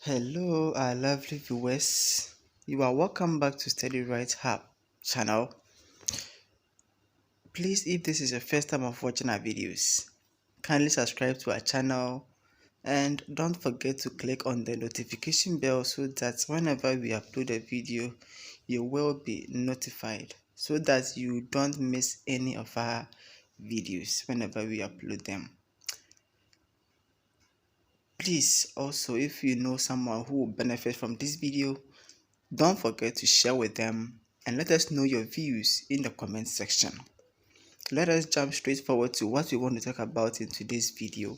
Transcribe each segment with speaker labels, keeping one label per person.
Speaker 1: Hello, our lovely viewers. You are welcome back to Steady Right Hub channel. Please, if this is your first time of watching our videos, kindly subscribe to our channel and don't forget to click on the notification bell so that whenever we upload a video, you will be notified so that you don't miss any of our videos whenever we upload them. Please, also, if you know someone who will benefit from this video, don't forget to share with them and let us know your views in the comment section. Let us jump straight forward to what we want to talk about in today's video.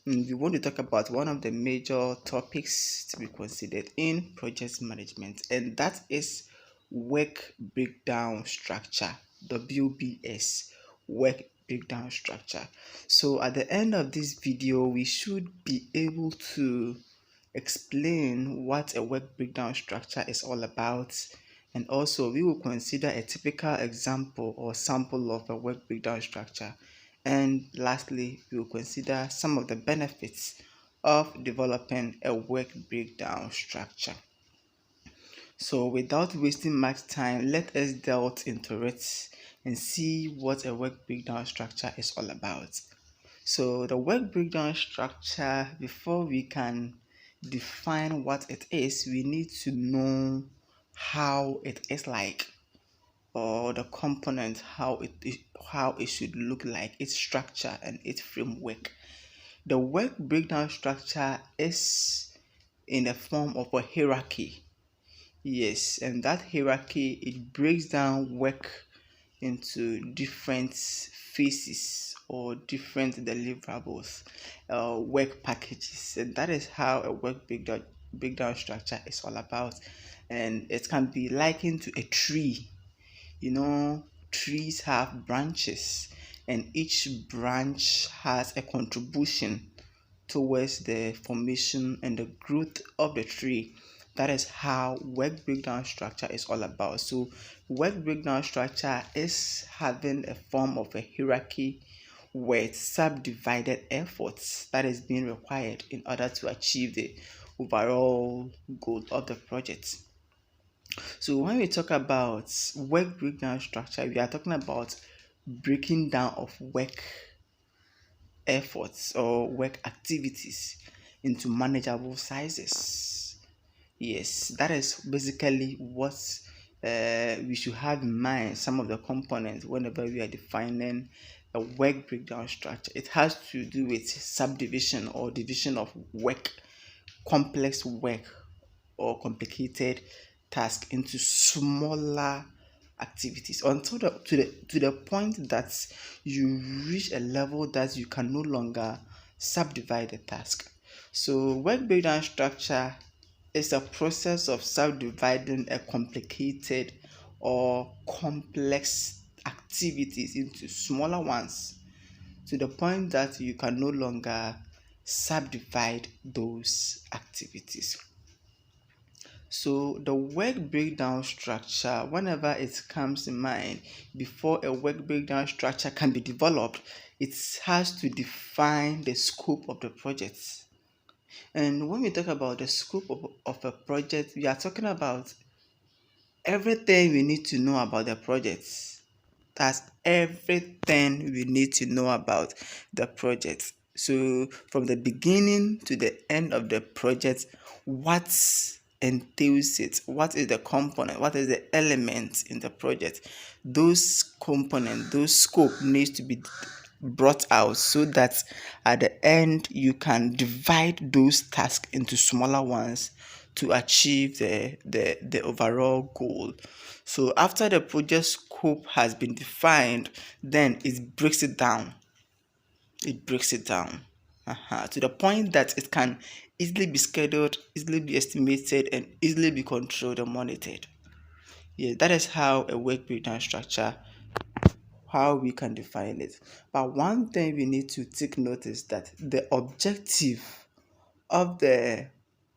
Speaker 1: We want to talk about one of the major topics to be considered in project management, and that is work breakdown structure, WBS, work breakdown structure. So at the end of this video, we should be able to explain what a work breakdown structure is all about, and also we will consider a typical example or sample of a work breakdown structure, and lastly we will consider some of the benefits of developing a work breakdown structure. So without wasting much time, let us delve into it and see what a work breakdown structure is all about. So the work breakdown structure, before we can define what it is, we need to know how it is like, or the component, how it should look like, its structure and its framework. The work breakdown structure is in the form of a hierarchy. Yes, and that hierarchy, it breaks down work into different phases or different deliverables, work packages, and that is how a work breakdown structure is all about. And it can be likened to a tree. Trees have branches, and each branch has a contribution towards the formation and the growth of the tree. That is how work breakdown structure is all about. So work breakdown structure is having a form of a hierarchy with subdivided efforts that is being required in order to achieve the overall goal of the project. So when we talk about work breakdown structure, we are talking about breaking down of work efforts or work activities into manageable sizes. Yes, that is basically what we should have in mind. Some of the components whenever we are defining a work breakdown structure, it has to do with subdivision or division of work, complex work or complicated task into smaller activities until to the point that you reach a level that you can no longer subdivide the task. So work breakdown structure is a process of subdividing a complicated or complex activities into smaller ones to the point that you can no longer subdivide those activities. So the work breakdown structure, whenever it comes in mind, before a work breakdown structure can be developed, it has to define the scope of the project. And when we talk about the scope of a project, we are talking about everything we need to know about the project. That's everything we need to know about the project. So from the beginning to the end of the project, what entails it? What is the component? What is the element in the project? Those components, those scope needs to be brought out so that at the end you can divide those tasks into smaller ones to achieve the overall goal. So after the project scope has been defined, then it breaks it down. To the point that it can easily be scheduled, easily be estimated, and easily be controlled and monitored. Yeah, that is how a work breakdown structure, how we can define it. But one thing we need to take note is that the objective of the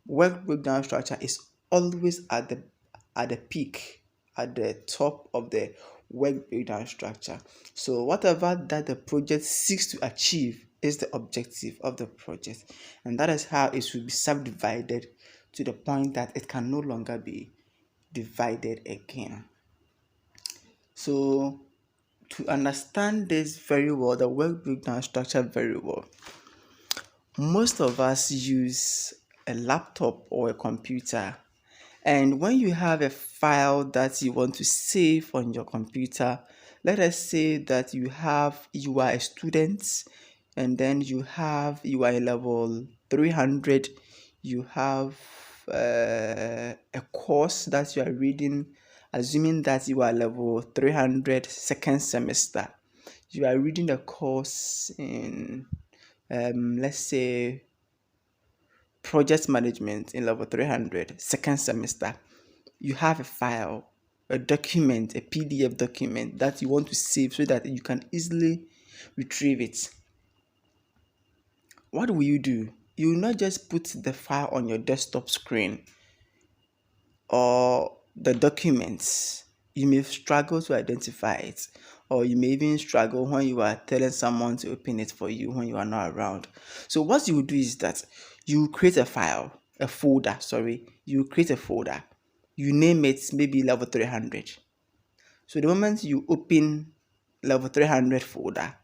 Speaker 1: work breakdown structure is always at the peak, at the top of the work breakdown structure. So whatever that the project seeks to achieve is the objective of the project, and that is how it should be subdivided to the point that it can no longer be divided again. So to understand this very well, the work breakdown structure very well, most of us use a laptop or a computer. And when you have a file that you want to save on your computer, let us say that you are a student, and then you are a level 300, you have a course that you are reading, assuming that you are level 300 second semester. You are reading a course in let's say project management in level 300 second semester. You have a file, a document, a PDF document that you want to save so that you can easily retrieve it. What will you do? You will not just put the file on your desktop screen or the documents. You may struggle to identify it, or you may even struggle when you are telling someone to open it for you when you are not around. So what you will do is that you create a file, a folder, you create a folder. You name it maybe level 300. So the moment you open level 300 folder,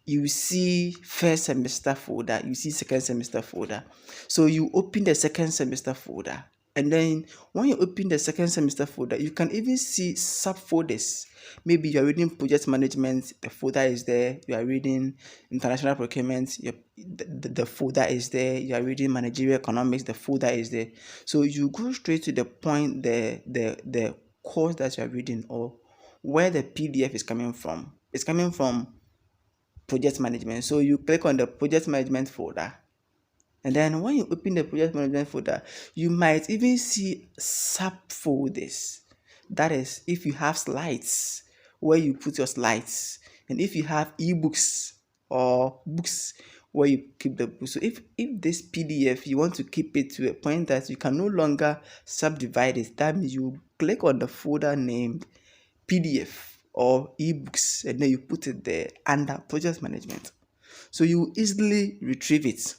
Speaker 1: you see first semester folder, you see second semester folder. So you open the second semester folder, and then when you open the second semester folder, you can even see subfolders. Maybe you are reading project management, the folder is there. You are reading international procurement, the folder is there. You are reading managerial economics, the folder is there. So you go straight to the point, the course that you are reading, or where the PDF is coming from. It's coming from project management. So you click on the project management folder, and then when you open the project management folder, you might even see subfolders. That is, if you have slides, where you put your slides, and if you have ebooks or books, where you keep the books. So if this PDF, you want to keep it to a point that you can no longer subdivide it, that means you click on the folder named PDF or ebooks, and then you put it there under project management. So you easily retrieve it.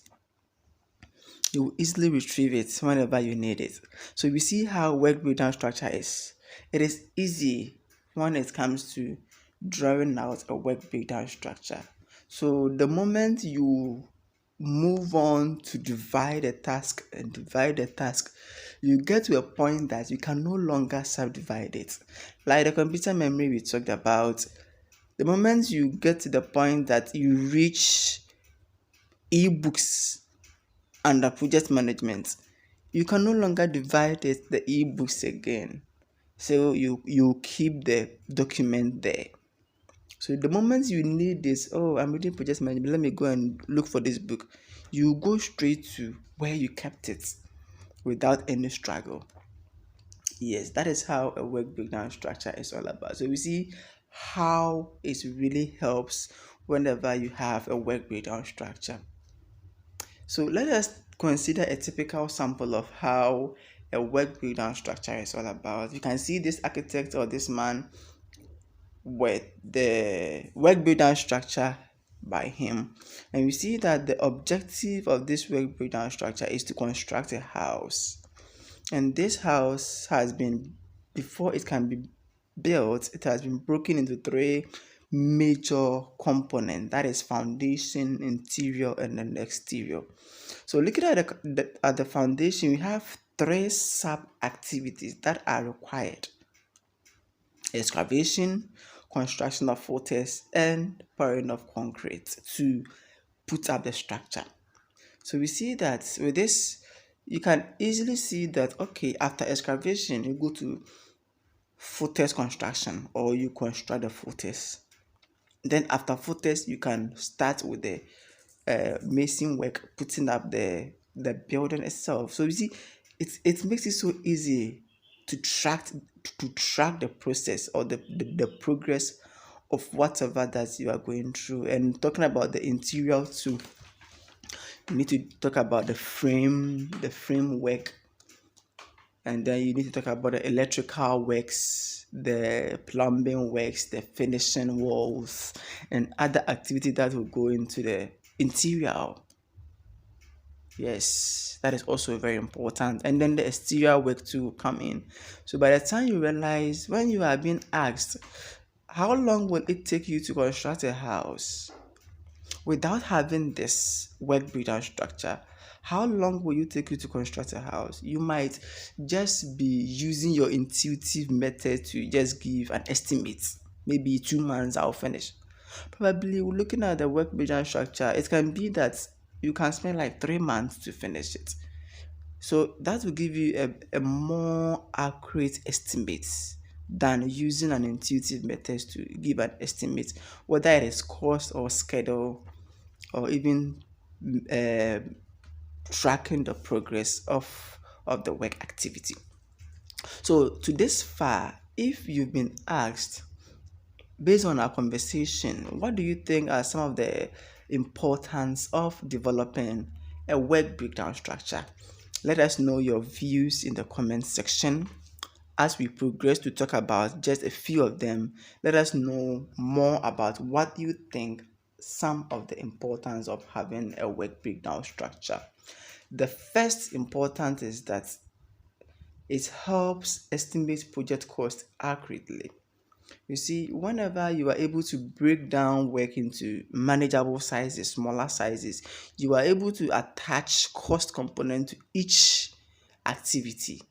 Speaker 1: You will easily retrieve it whenever you need it. So you see how work breakdown structure is. It is easy when it comes to drawing out a work breakdown structure. So the moment you move on to divide a task and divide the task, you get to a point that you can no longer subdivide it. Like the computer memory we talked about, the moment you get to the point that you reach ebooks under project management, you can no longer divide it, the ebooks again. So you keep the document there. So the moment you need this, oh, I'm reading project management, let me go and look for this book, you go straight to where you kept it without any struggle. Yes, that is how a work breakdown structure is all about. So we see how it really helps whenever you have a work breakdown structure. So let us consider a typical sample of how a work breakdown structure is all about. You can see this architect or this man with the work breakdown structure by him, and we see that the objective of this work breakdown structure is to construct a house. And this house has been, before it can be built, it has been broken into three major components, that is foundation, interior, and then exterior. So looking at the foundation, we have three sub activities that are required: excavation, construction of footers, and pouring of concrete to put up the structure. So we see that with this, you can easily see that, okay, after excavation, you go to footers construction, or you construct the footers. Then after footers, you can start with the mason work, putting up the building itself. So you see, it makes it so easy to track the process, or the progress of whatever that you are going through. And talking about the interior too, you need to talk about the framework, and then you need to talk about the electrical works, the plumbing works, the finishing walls, and other activity that will go into the interior. Yes, that is also very important. And then the exterior work to come in. So by the time you realize, when you are being asked, how long will it take you to construct a house? Without having this work breakdown structure, how long will you take you to construct a house? You might just be using your intuitive method to just give an estimate. Maybe 2 months I'll finish. Probably looking at the work breakdown structure, it can be that you can spend like 3 months to finish it. So that will give you a more accurate estimate than using an intuitive method to give an estimate, whether it is cost or schedule or even uh, tracking the progress of the work activity. So to this far, if you've been asked, based on our conversation, what do you think are some of the importance of developing a work breakdown structure? Let us know your views in the comment section. As we progress to talk about just a few of them, let us know more about what you think some of the importance of having a work breakdown structure. The first important is that it helps estimate project cost accurately. You see, whenever you are able to break down work into manageable sizes, smaller sizes, you are able to attach cost component to each activity.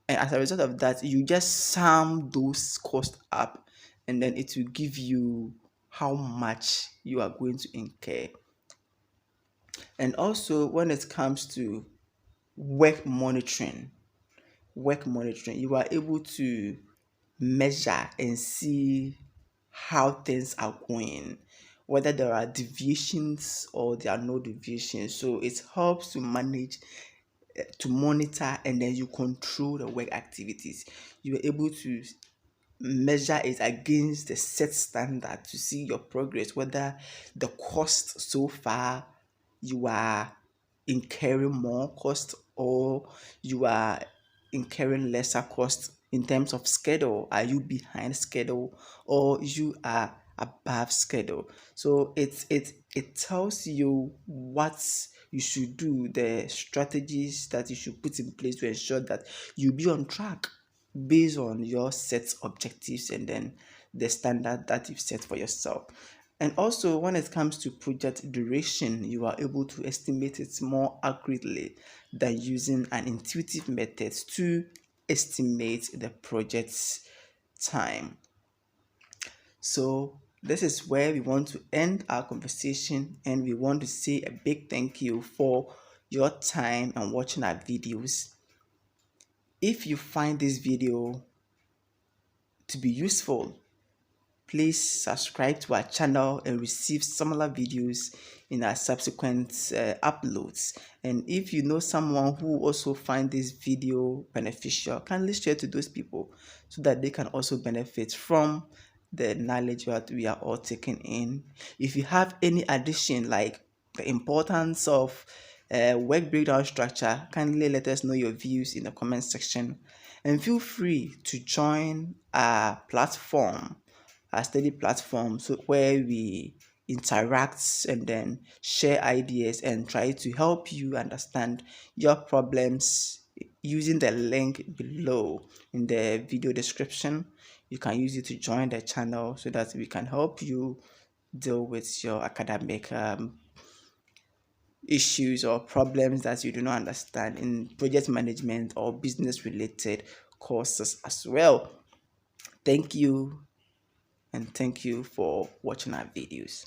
Speaker 1: And as a result of that, you just sum those costs up and then it will give you how much you are going to incur. And also, when it comes to work monitoring, you are able to measure and see how things are going, whether there are deviations or there are no deviations. So it helps to manage, to monitor, and then you control the work activities. You are able to measure it against the set standard to see your progress, whether the cost so far you are incurring more cost or you are incurring lesser cost in terms of schedule. Are you behind schedule or you are above schedule? So it tells you what you should do, the strategies that you should put in place to ensure that you be on track based on your set objectives and then the standard that you've set for yourself. And also, when it comes to project duration, you are able to estimate it more accurately than using an intuitive method to estimate the project's time. So, this is where we want to end our conversation, and we want to say a big thank you for your time and watching our videos. If you find this video to be useful, please subscribe to our channel and receive similar videos in our subsequent uploads. And if you know someone who also find this video beneficial, kindly share to those people so that they can also benefit from the knowledge that we are all taking in. If you have any addition, like the importance of work breakdown structure, kindly let us know your views in the comment section, and feel free to join our platform, our study platform, so where we interact and then share ideas and try to help you understand your problems using the link below in the video description. You can use it to join the channel so that we can help you deal with your academic issues or problems that you do not understand in project management or business related courses as well. Thank you, and thank you for watching our videos.